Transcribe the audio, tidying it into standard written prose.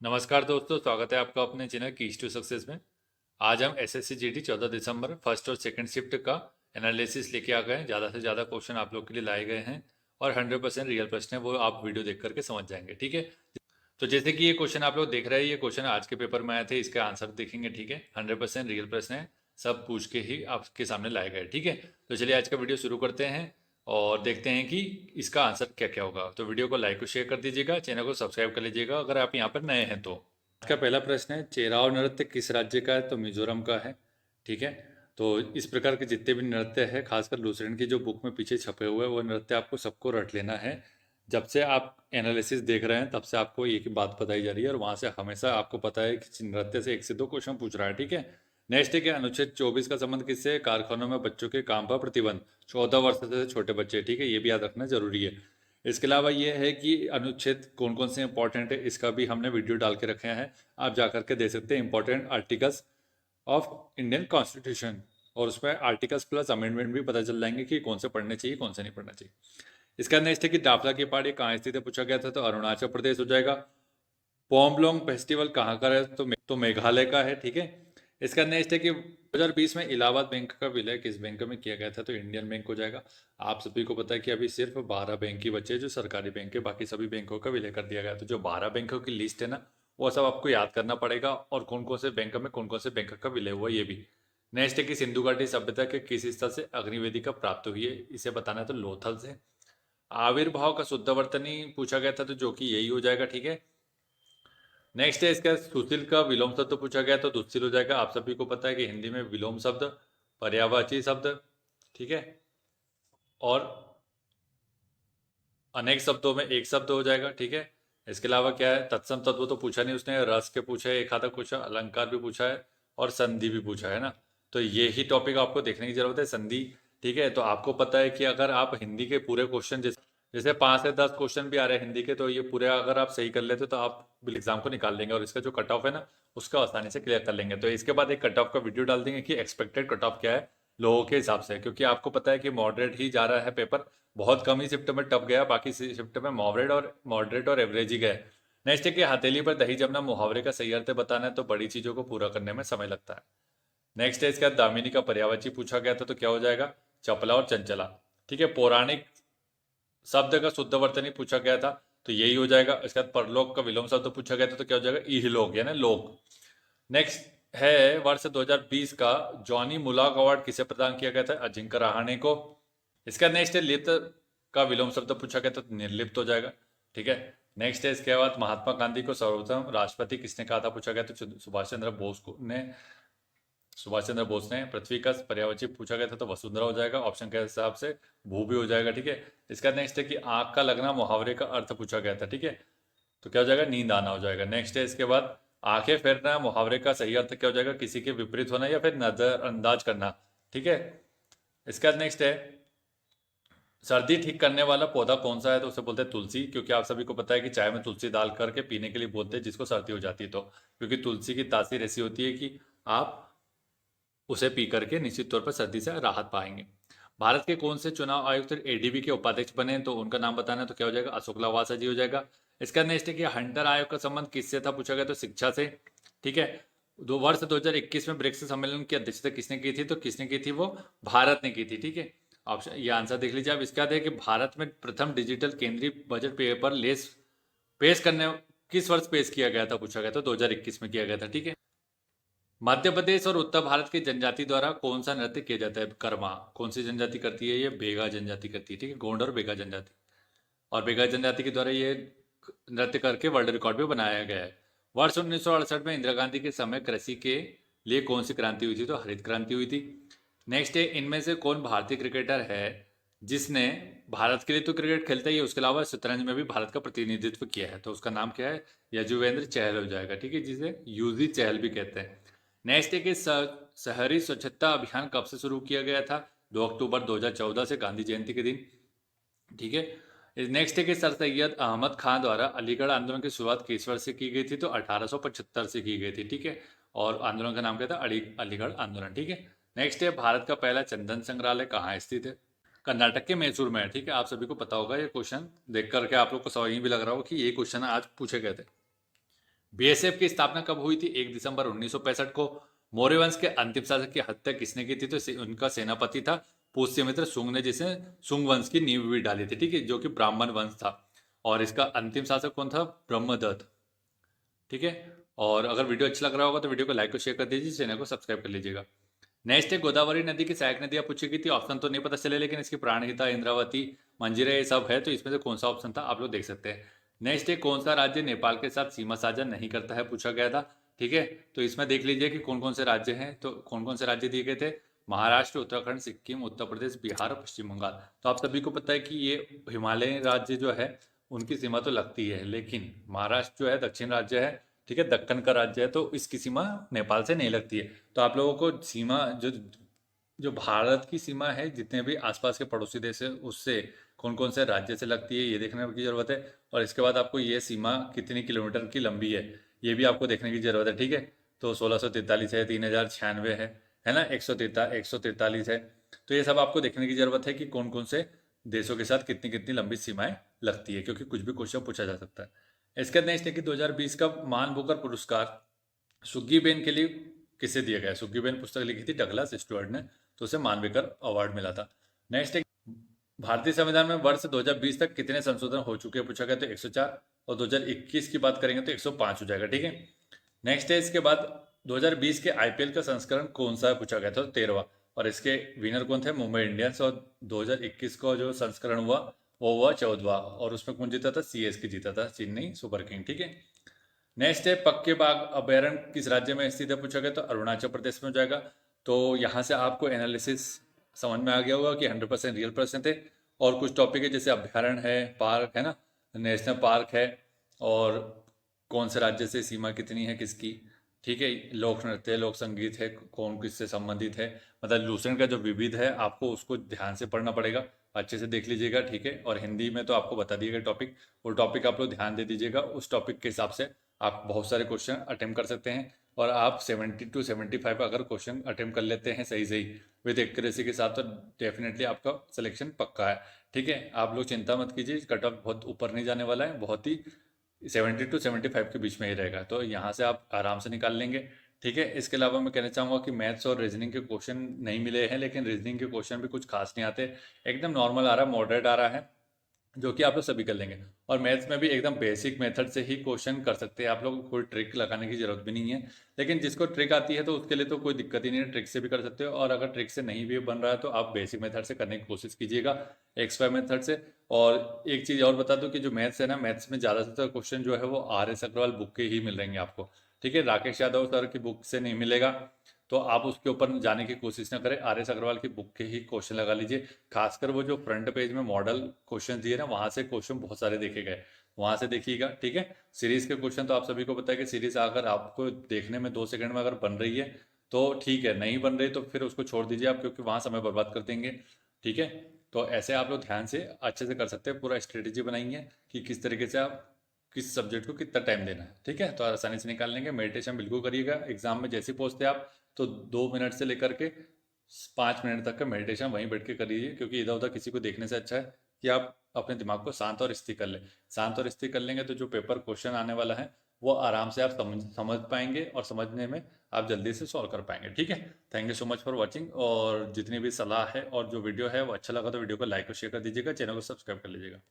नमस्कार दोस्तों, स्वागत है आपका अपने चैनल कीज टू सक्सेस में। आज हम एसएससी जीडी 14 दिसंबर फर्स्ट और सेकंड शिफ्ट का एनालिसिस लेके आ गए हैं। ज़्यादा से ज़्यादा क्वेश्चन आप लोग के लिए लाए गए हैं और 100% रियल प्रश्न है, वो आप वीडियो देख करके समझ जाएंगे। ठीक है, तो जैसे कि ये क्वेश्चन आप लोग देख रहे हैं, ये क्वेश्चन आज के पेपर में आए थे, इसके आंसर देखेंगे। ठीक है, 100% रियल प्रश्न है, सब पूछ के ही आपके सामने लाए गए। ठीक है, तो चलिए आज का वीडियो शुरू करते हैं और देखते हैं कि इसका आंसर क्या क्या होगा। तो वीडियो को लाइक और शेयर कर दीजिएगा, चैनल को सब्सक्राइब कर लीजिएगा अगर आप यहाँ पर नए हैं तो। आज का पहला प्रश्न है, चेराव नृत्य किस राज्य का है? तो मिजोरम का है। ठीक है, तो इस प्रकार के जितने भी नृत्य है, खासकर लुसेरन की जो बुक में पीछे छपे हुए हैं, वो नृत्य आपको सबको रट लेना है। जब से आप एनालिसिस देख रहे हैं तब से आपको एक ही बात बताई जा रही है और वहाँ से हमेशा आपको पता है कि नृत्य से 1 से 2 क्वेश्चन पूछ रहा है। ठीक है, नेक्स्ट है कि अनुच्छेद 24 का संबंध किससे है? कारखानों में बच्चों के काम पर प्रतिबंध, 14 वर्ष से छोटे बच्चे। ठीक है, ये भी याद रखना जरूरी है। इसके अलावा ये है कि अनुच्छेद कौन कौन से इंपॉर्टेंट है, इसका भी हमने वीडियो डाल के रखे हैं, आप जा करके दे सकते हैं। Important articles of Indian constitution, और उसमें आर्टिकल्स प्लस अमेंडमेंट भी पता चल जाएंगे कि कौन से पढ़ने चाहिए कौन से नहीं पढ़ना चाहिए। इसका नेक्स्ट है कि दाफला की पहाड़ी कहाँ स्थित है, पूछा गया था, तो अरुणाचल प्रदेश हो जाएगा। पोमलोंग फेस्टिवल कहाँ का है? तो मेघालय का है। ठीक है, इसका नेक्स्ट है कि 2020 में इलाहाबाद बैंक का विलय किस बैंक में किया गया था? तो इंडियन बैंक हो जाएगा। आप सभी को पता है कि अभी सिर्फ 12 बैंक ही बचे हैं जो सरकारी बैंक है, बाकी सभी बैंकों का विलय कर दिया गया। तो जो 12 बैंकों की लिस्ट है ना, वो सब आपको याद करना पड़ेगा, और कौन कौन से बैंक में कौन कौन से बैंक का विलय हुआ ये भी। नेक्स्ट है कि सिंधु घाटी सभ्यता के किस स्थल से अग्निवेदी का प्राप्त हुई है? इसे बताना है तो लोथल से। आविर्भाव का शुद्ध वर्तनी पूछा गया था, तो जो कि यही हो जाएगा। ठीक है, नेक्स्ट है इसका सुशील का विलोम शब्द पूछा गया, तो दुस्सिल हो जाएगा। आप सभी को पता है कि हिंदी में विलोम शब्द पर्यायवाची शब्द, ठीक है, और अनेक शब्दों में एक शब्द हो जाएगा। ठीक है, इसके अलावा क्या है, तत्सम तत्व तो पूछा नहीं उसने, रस के पूछा है, एक आधा पूछा, अलंकार भी पूछा है और संधि भी पूछा है ना। तो ये ही टॉपिक आपको देखने की जरूरत है, संधि। ठीक है, तो आपको पता है कि अगर आप हिंदी के पूरे क्वेश्चन, जैसे जैसे 5 से 10 क्वेश्चन भी आ रहे हैं हिंदी के, तो ये पूरे अगर आप सही कर लेते तो आप एग्जाम को निकाल लेंगे, और इसका जो कट ऑफ है ना, उसका आसानी से क्लियर कर लेंगे। तो इसके बाद एक कट ऑफ का वीडियो डाल देंगे कि एक्सपेक्टेड कट ऑफ क्या है लोगों के हिसाब से, क्योंकि आपको पता है कि मॉडरेट ही जा रहा है पेपर, बहुत कम ही शिफ्ट में टफ गया, बाकी शिफ्ट में मॉडरेट और एवरेज ही गए। नेक्स्ट है कि हथेली पर दही जमना मुहावरे का सही अर्थ बताना है, तो बड़ी चीजों को पूरा करने में समय लगता है। नेक्स्ट है इसका दामिनी का पर्यायवाची पूछा गया था, तो क्या हो जाएगा? चपला और चंचला। ठीक है, पौराणिक शब्द का शुद्ध वर्तनी पूछा गया था, तो यही हो जाएगा। इसके बाद परलोक का विलोम शब्द पूछा गया था, तो क्या हो जाएगा? इहलोक यानी लोक। नेक्स्ट है वर्ष 2020 का जॉनी मुलाक अवार्ड किसे प्रदान किया गया था? अजिंक्य रहाणे को। इसका नेक्स्ट है लिप्त का विलोम शब्द पूछा गया तो निर्लिप्त हो जाएगा। ठीक है, नेक्स्ट है इसके बाद महात्मा गांधी को सर्वप्रथम राष्ट्रपति किसने कहा था, पूछा गया तो सुभाष चंद्र बोस ने। पृथ्वी का पर्यायवाची पूछा गया था, तो वसुंधरा हो जाएगा, ऑप्शन के हिसाब से भू भी हो जाएगा। ठीक है, इसका नेक्स्ट है कि आंख का लगना मुहावरे का अर्थ पूछा गया था। ठीक है, तो क्या हो जाएगा? नींद आना हो जाएगा। नेक्स्ट है इसके बाद आंखें फेरना मुहावरे का सही अर्थ क्या हो जाएगा? किसी के विपरीत होना या फिर नजरअंदाज करना। ठीक है, इसके बाद नेक्स्ट है सर्दी ठीक करने वाला पौधा कौन सा है, तो उसे बोलते हैं तुलसी, क्योंकि आप सभी को पता है कि चाय में तुलसी डाल करके पीने के लिए बोलते हैं जिसको सर्दी हो जाती है, तो क्योंकि तुलसी की तासीर ऐसी होती है कि आप उसे पी करके निश्चित तौर पर सर्दी से राहत पाएंगे। भारत के कौन से चुनाव आयुक्त एडीबी के उपाध्यक्ष बने, तो उनका नाम बताना है, तो क्या हो जाएगा? अशोक लवासा जी हो जाएगा। इसका नेक्स्ट है कि हंटर आयोग का संबंध किससे था, पूछा गया तो शिक्षा से। ठीक है, दो वर्ष 2021 में ब्रिक्स सम्मेलन की अध्यक्षता किसने की थी, तो किसने की थी? वो भारत ने की थी। ठीक है, ऑप्शन ये आंसर देख लीजिए आप। इसका है कि भारत में प्रथम डिजिटल केंद्रीय बजट पेपर लेस पेश करने किस वर्ष पेश किया गया था, पूछा गया तो 2021 में किया गया था। ठीक है, मध्य प्रदेश और उत्तर भारत की जनजाति द्वारा कौन सा नृत्य किया जाता है? कर्मा। कौन सी जनजाति करती है? ये बेगा जनजाति करती है। ठीक है, गोंड और बेगा जनजाति, और बेगा जनजाति के द्वारा ये नृत्य करके वर्ल्ड रिकॉर्ड भी बनाया गया है। वर्ष 1968 में इंदिरा गांधी के समय कृषि के लिए कौन सी क्रांति हुई थी, तो हरित क्रांति हुई थी। नेक्स्ट है इनमें से कौन भारतीय क्रिकेटर है जिसने भारत के लिए तो क्रिकेट खेलता ही है, उसके अलावा शतरंज में भी भारत का प्रतिनिधित्व किया है, तो उसका नाम क्या है? यजुवेंद्र चहल हो जाएगा। ठीक है, जिसे यूजी चहल भी कहते हैं। नेक्स्ट है कि शहरी स्वच्छता अभियान कब से शुरू किया गया था? 2 अक्टूबर 2014 से, गांधी जयंती के दिन। ठीक है, नेक्स्ट है कि सर सैयद अहमद खान द्वारा अलीगढ़ आंदोलन की शुरुआत किस वर्ष से की गई थी, तो 1875 से की गई थी। ठीक है, और आंदोलन का नाम क्या था? अलीगढ़ आंदोलन। ठीक है, नेक्स्ट है भारत का पहला चंदन संग्रहालय कहाँ स्थित है? कर्नाटक के मैसूर में है। ठीक है, आप सभी को पता होगा, ये क्वेश्चन देख करके आप लोग को समझ भी लग रहा होगा कि ये क्वेश्चन आज पूछे गए थे। बीएसएफ की स्थापना कब हुई थी? 1 दिसंबर 1965 को। मौर्य वंश के अंतिम शासक की हत्या किसने की थी? तो उनका सेनापति था पुष्यमित्र शुंग ने, जिसने शुंग वंश की नींव भी डाली थी, ठीक है, जो कि ब्राह्मण वंश था। और इसका अंतिम शासक कौन था? ब्रह्मदत्त, ठीक है। और अगर वीडियो अच्छा लग रहा होगा तो वीडियो को लाइक और शेयर कर दीजिए, चैनल को सब्सक्राइब कर लीजिएगा। नेक्स्ट है गोदावरी नदी की सहायक नदियां पूछी गई थी। ऑप्शन तो नहीं पता चले, लेकिन इसकी प्राणहिता, इंद्रावती, मंजीरा, ये सब है, तो इसमें से कौन सा ऑप्शन था आप लोग देख सकते हैं। नेक्स्ट है कौन सा राज्य नेपाल के साथ सीमा साझा नहीं करता है, पूछा गया था, ठीक है। तो इसमें देख लीजिए कि कौन कौन से राज्य हैं, तो कौन कौन से राज्य दिए गए थे? महाराष्ट्र, उत्तराखंड, सिक्किम, उत्तर प्रदेश, बिहार और पश्चिम बंगाल। तो आप सभी को पता है कि ये हिमालयन राज्य जो है उनकी सीमा तो लगती है, लेकिन महाराष्ट्र जो है दक्षिण राज्य है, ठीक है, दक्कन का राज्य है, तो इसकी सीमा नेपाल से नहीं लगती है। तो आप लोगों को सीमा जो जो भारत की सीमा है, जितने भी आसपास के पड़ोसी देश है, उससे कौन कौन से राज्य से लगती है ये देखने की जरूरत है। और इसके बाद आपको ये सीमा कितनी किलोमीटर की लंबी है ये भी आपको देखने की जरूरत है, ठीक है। तो 1643 है, 3096 है ना, 143 है। तो ये सब आपको देखने की जरूरत है कि कौन कौन से देशों के साथ कितनी कितनी लंबी सीमाएं लगती है, क्योंकि कुछ भी क्वेश्चन पूछा जा सकता है। इसके बाद नेक्स्ट है कि 2020 का मान बुकर पुरस्कार सुग्गीबेन के लिए किसे दिया गया? सुग्गीबेन पुस्तक लिखी थी डगलस स्टुअर्ट ने, तो उसे मानविकर अवार्ड मिला था। नेक्स्ट है भारतीय संविधान में वर्ष 2020 तक कितने संशोधन हो चुके हैं, पूछा गया, तो 104। और 2021 की बात करेंगे तो 105 हो जाएगा, ठीक है। नेक्स्ट है इसके बाद 2020 के आईपीएल का संस्करण कौन सा है, पूछा गया था, तो 13वां। और इसके विनर कौन थे? मुंबई इंडियंस। और 2021 का जो संस्करण हुआ वो हुआ 14वां, और उसमें कौन जीता था? सीएसके जीता था, चेन्नई सुपर किंग, ठीक है। नेक्स्ट है पक्के बाग अभयारण्य किस राज्य में स्थित है, पूछा गया, तो अरुणाचल प्रदेश में हो जाएगा। तो यहाँ से आपको एनालिसिस समझ में आ गया होगा कि 100% रियल प्रश्न थे। और कुछ टॉपिक है जैसे अभयारण्य है, पार्क है ना, नेशनल पार्क है, और कौन से राज्य से सीमा कितनी है किसकी, ठीक है, लोक नृत्य, लोक संगीत है, कौन किससे संबंधित है, मतलब लूसेंट का जो विविध है आपको उसको ध्यान से पढ़ना पड़ेगा, अच्छे से देख लीजिएगा, ठीक है। और हिंदी में तो आपको बता दिएगा टॉपिक, वो टॉपिक आप लोग ध्यान दे दीजिएगा, उस टॉपिक के हिसाब से आप बहुत सारे क्वेश्चन अटेम्प्ट कर सकते हैं। और आप 70 to 75 अगर क्वेश्चन अटेम्प्ट कर लेते हैं सही सही विद एक्यूरेसी के साथ, तो डेफिनेटली आपका सिलेक्शन पक्का है, ठीक है। आप लोग चिंता मत कीजिए, कट ऑफ बहुत ऊपर नहीं जाने वाला है, बहुत ही 70 to 75 के बीच में ही रहेगा, तो यहाँ से आप आराम से निकाल लेंगे, ठीक है। इसके अलावा मैं कहना चाहूँगा कि मैथ्स और रीजनिंग के क्वेश्चन नहीं मिले हैं, लेकिन रीजनिंग के क्वेश्चन भी कुछ खास नहीं आते, एकदम नॉर्मल आ रहा है, मॉडरेट आ रहा है, जो कि आप लोग सभी कर लेंगे। और मैथ्स में भी एकदम बेसिक मेथड से ही क्वेश्चन कर सकते हैं आप लोग, कोई ट्रिक लगाने की जरूरत भी नहीं है। लेकिन जिसको ट्रिक आती है तो उसके लिए तो कोई दिक्कत ही नहीं है, ट्रिक से भी कर सकते हो। और अगर ट्रिक से नहीं भी बन रहा है तो आप बेसिक मेथड से करने की कोशिश कीजिएगा, एक्स वाई मेथड से। और एक चीज़ और बता दूं कि जो मैथ्स है ना, मैथ्स में ज़्यादा से ज़्यादा क्वेश्चन जो है वो RS अग्रवाल बुक के ही मिल रहेंगे आपको, ठीक है। राकेश यादव सर की बुक से नहीं मिलेगा, तो आप उसके ऊपर जाने की कोशिश ना करें, RS अग्रवाल की बुक के ही क्वेश्चन लगा लीजिए। खासकर वो जो फ्रंट पेज में मॉडल क्वेश्चन दिए ना, वहाँ से क्वेश्चन बहुत सारे देखे गए, वहाँ से देखिएगा, ठीक है। सीरीज के क्वेश्चन तो आप सभी को पता है कि सीरीज अगर आपको देखने में 2 सेकंड में अगर बन रही है तो ठीक है, नहीं बन रही तो फिर उसको छोड़ दीजिए आप, क्योंकि वहाँ समय बर्बाद कर देंगे, ठीक है। तो ऐसे आप लोग ध्यान से अच्छे से कर सकते हैं, पूरा स्ट्रेटेजी बनाएंगे कि किस तरीके से आप किस सब्जेक्ट को कितना टाइम देना है, ठीक है। तो आसानी से निकाल लेंगे। मेडिटेशन बिल्कुल करिएगा, एग्जाम में जैसे पहुँचते आप तो 2 मिनट से लेकर के 5 मिनट तक का मेडिटेशन वहीं बैठ के करिए, क्योंकि इधर उधर किसी को देखने से अच्छा है कि आप अपने दिमाग को शांत और स्थिर कर लें। शांत और स्थिर कर लेंगे तो जो पेपर क्वेश्चन आने वाला है वो आराम से आप समझ पाएंगे, और समझने में आप जल्दी से सॉल्व कर पाएंगे, ठीक है। Thank you so much for watching. और जितनी भी सलाह है और जो वीडियो है वो अच्छा लगा तो वीडियो को लाइक और शेयर कर दीजिएगा, चैनल को सब्सक्राइब कर लीजिएगा।